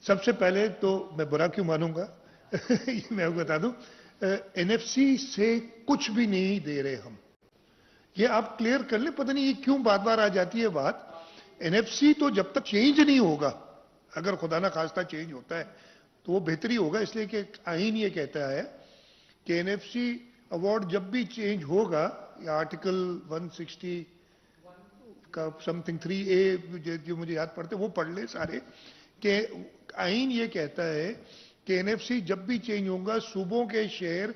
سب سے پہلے تو میں برا کیوں مانوں گا یہ میں بتا دوں این ایف سی سے کچھ بھی نہیں دے رہے ہم. یہ آپ کلیئر کر لیں, پتہ نہیں یہ کیوں بار بار آ جاتی ہے بات. این ایف سی تو جب تک چینج نہیں ہوگا, اگر خدا نہ خواستہ چینج ہوتا ہے تو وہ بہتری ہوگا, اس لیے کہ آئین یہ کہتا ہے کہ این ایف سی ایوارڈ جب بھی چینج ہوگا, یا آرٹیکل 160 کا سم تھنگ 3A جو مجھے یاد پڑتے وہ پڑھ لے سارے, کہ آئین یہ کہتا ہے کہ این ایف سی جب بھی چینج ہوگا صوبوں کے شیئر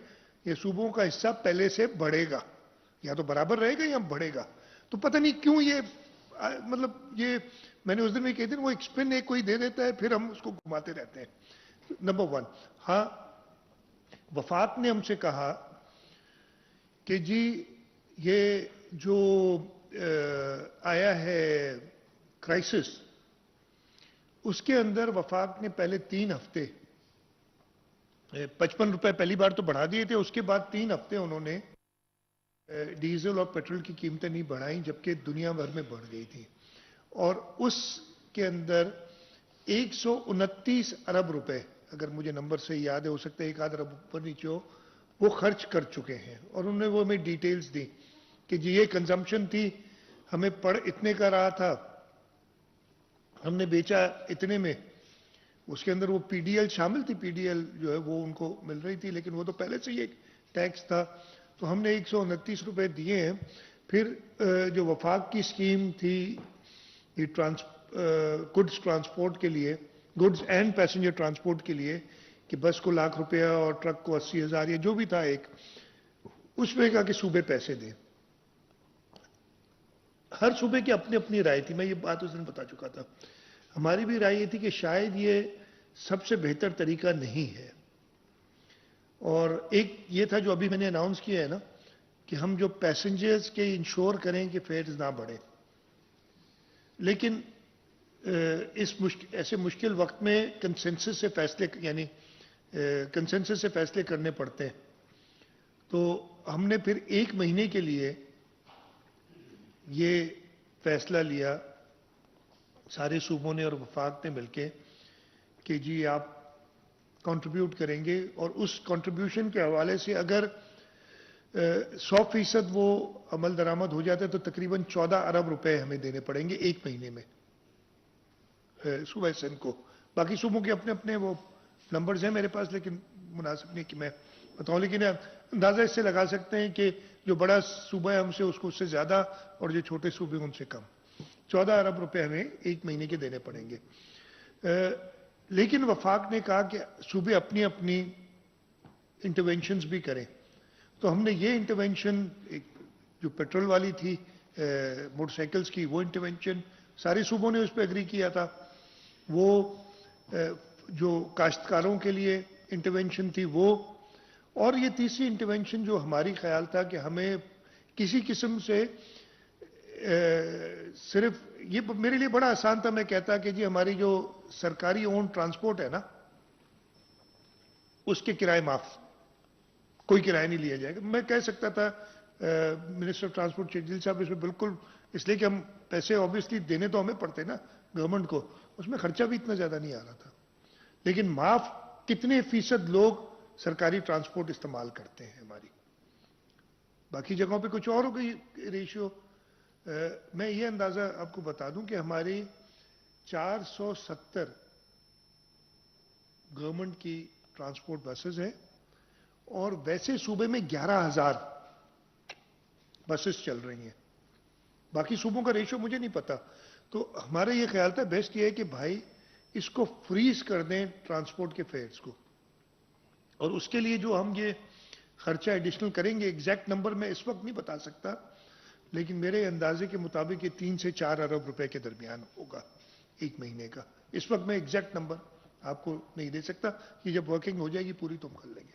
یا صوبوں کا حصہ پہلے سے بڑھے گا, یا تو برابر رہے گا یا بڑھے گا. تو پتہ نہیں کیوں یہ مطلب یہ میں نے اس دن میں کہتے ہیں وہ ایک سپن ایک کوئی دے دیتا ہے, پھر ہم اس کو گھماتے رہتے ہیں. نمبر 1, ہاں وفاق نے ہم سے کہا کہ جی یہ جو آیا ہے کرائسس, اس کے اندر وفاق نے پہلے 3 ہفتے 55 روپے پہلی بار تو بڑھا دیے تھے, اس کے بعد 3 ہفتے انہوں نے ڈیزل اور پیٹرول کی قیمتیں نہیں بڑھائیں, جبکہ دنیا بھر میں بڑھ گئی تھی. اور اس کے اندر 129 ارب روپے, اگر مجھے نمبر سے یاد ہے, ہو سکتا ہے ایک آدھ ارب اوپر نیچے ہو, وہ خرچ کر چکے ہیں. اور انہوں نے وہ ہمیں ڈیٹیلز دی کہ جی یہ کنزمپشن تھی, ہمیں پڑ اتنے کا رہا تھا, ہم نے بیچا اتنے میں. اس کے اندر وہ پی ڈی ایل شامل تھی, پی ڈی ایل جو ہے وہ ان کو مل رہی تھی, لیکن وہ تو پہلے سے ہی ایک ٹیکس تھا. تو ہم نے 129 روپے دیے ہیں. پھر جو وفاق کی اسکیم تھی یہ گڈز ٹرانسپورٹ کے لیے, گڈز اینڈ پیسنجر ٹرانسپورٹ کے لیے, کہ بس کو 1,00,000 روپیہ اور ٹرک کو 80,000 یا جو بھی تھا ایک, اس میں کہا کہ صوبے پیسے دیں. ہر صوبے کی اپنی اپنی رائے تھی, میں یہ بات اس دن بتا چکا تھا. ہماری بھی رائے یہ تھی کہ شاید یہ سب سے بہتر طریقہ نہیں ہے. اور ایک یہ تھا جو ابھی میں نے اناؤنس کیا ہے نا, کہ ہم جو پیسنجرز کے انشور کریں کہ فیئرز نہ بڑھیں. لیکن اس ایسے مشکل وقت میں کنسنسس سے فیصلے, یعنی کنسنسس سے فیصلے کرنے پڑتے ہیں. تو ہم نے پھر 1 مہینے کے لیے یہ فیصلہ لیا سارے صوبوں نے اور وفاق نے مل کے, کہ جی آپ کنٹریبیوٹ کریں گے, اور اس کنٹریبیوشن کے حوالے سے اگر 100% وہ عمل درآمد ہو جاتا ہے تو تقریباً 14 ارب روپے ہمیں دینے پڑیں گے 1 مہینے میں صوبہ سندھ کو. باقی صوبوں کے اپنے اپنے وہ نمبرز ہیں میرے پاس, لیکن مناسب نہیں کہ میں بتاؤں. لیکن اندازہ اس سے لگا سکتے ہیں کہ جو بڑا صوبہ ہے ہم سے اس کو اس سے زیادہ, اور جو چھوٹے صوبے ان سے کم. 14 ارب روپے ہمیں 1 مہینے کے دینے پڑیں گے. لیکن وفاق نے کہا کہ صوبے اپنی اپنی انٹرونشنز بھی کریں. تو ہم نے یہ انٹرونشن, جو پیٹرول والی تھی موٹر سائیکلز کی, وہ انٹرونشن سارے صوبوں نے اس پہ اگری کیا تھا. وہ جو کاشتکاروں کے لیے انٹرونشن تھی وہ, اور یہ تیسری انٹرونشن جو ہماری خیال تھا کہ ہمیں کسی قسم سے صرف یہ میرے لیے بڑا آسان تھا, میں کہتا کہ جی ہماری جو سرکاری اون ٹرانسپورٹ ہے نا, اس کے کرائے معاف, کوئی کرایہ نہیں لیا جائے گا. میں کہہ سکتا تھا منسٹر آف ٹرانسپورٹ شیخ جلیل صاحب اس میں بالکل, اس لیے کہ ہم پیسے آبویسلی دینے تو ہمیں پڑتے نا گورنمنٹ کو, اس میں خرچہ بھی اتنا زیادہ نہیں آ رہا تھا. لیکن معاف کتنے فیصد لوگ سرکاری ٹرانسپورٹ استعمال کرتے ہیں ہماری, باقی جگہوں پہ کچھ اور ہوگی ریشیو. میں یہ اندازہ آپ کو بتا دوں کہ ہماری 470 گورنمنٹ کی ٹرانسپورٹ بسز ہیں, اور ویسے صوبے میں 11,000 بسز چل رہی ہیں. باقی صوبوں کا ریشو مجھے نہیں پتا. تو ہمارا یہ خیال تھا بیسٹ یہ ہے کہ بھائی اس کو فریز کر دیں ٹرانسپورٹ کے فیئرز کو, اور اس کے لیے جو ہم یہ خرچہ ایڈیشنل کریں گے, ایگزیکٹ نمبر میں اس وقت نہیں بتا سکتا, لیکن میرے اندازے کے مطابق یہ 3 سے 4 ارب روپے کے درمیان ہوگا 1 مہینے کا. اس وقت میں ایگزیکٹ نمبر آپ کو نہیں دے سکتا, کہ جب ورکنگ ہو جائے گی پوری تو ہم کر لیں گے.